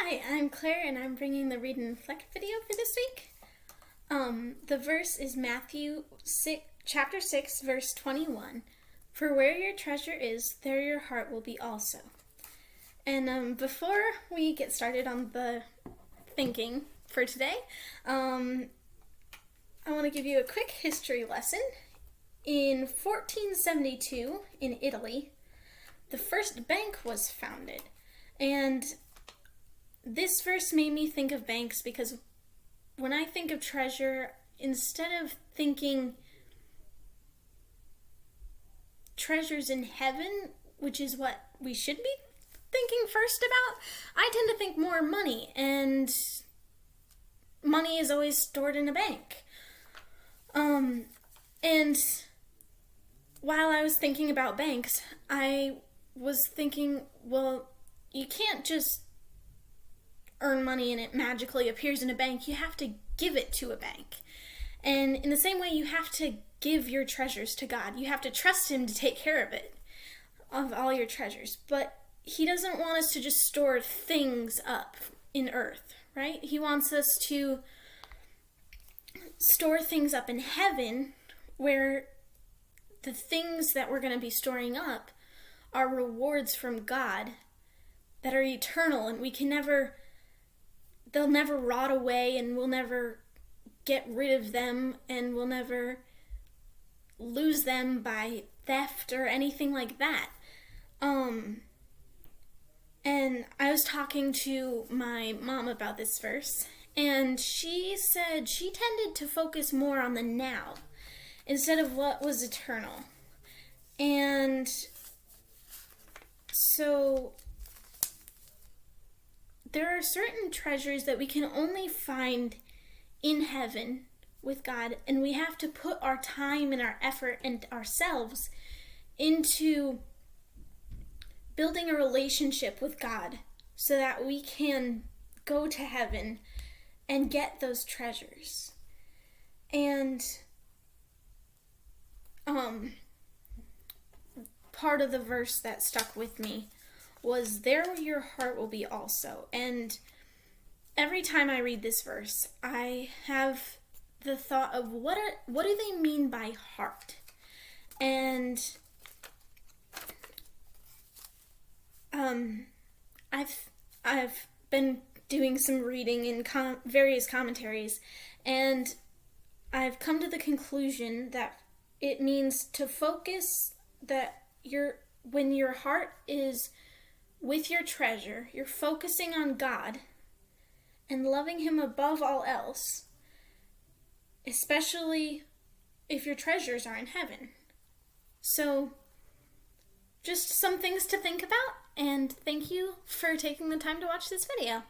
Hi, I'm Claire, and I'm bringing the Read and Reflect video for this week. The verse is Matthew 6, chapter 6, verse 21. For where your treasure is, there your heart will be also. And before we get started on the thinking for today, I want to give you a quick history lesson. In 1472, in Italy, the first bank was founded. And this verse made me think of banks because when I think of treasure, instead of thinking treasures in heaven, which is what we should be thinking first about, I tend to think more money, and money is always stored in a bank. And while I was thinking about banks, I was thinking, well, you can't just earn money and it magically appears in a bank. You have to give it to a bank. And in the same way, you have to give your treasures to God. You have to trust Him to take care of it, of all your treasures. But He doesn't want us to just store things up in earth, right? He wants us to store things up in heaven, where the things that we're going to be storing up are rewards from God that are eternal, and they'll never rot away, and we'll never get rid of them, and we'll never lose them by theft or anything like that. And I was talking to my mom about this verse, and she said she tended to focus more on the now instead of what was eternal. And so there are certain treasures that we can only find in heaven with God, and we have to put our time and our effort and ourselves into building a relationship with God so that we can go to heaven and get those treasures. And part of the verse that stuck with me was, there your heart will be also. And every time I read this verse, I have the thought of what do they mean by heart? And I've been doing some reading in various commentaries, and I've come to the conclusion that it means to focus that when your heart is with your treasure, you're focusing on God and loving Him above all else, especially if your treasures are in heaven. So, just some things to think about, and thank you for taking the time to watch this video.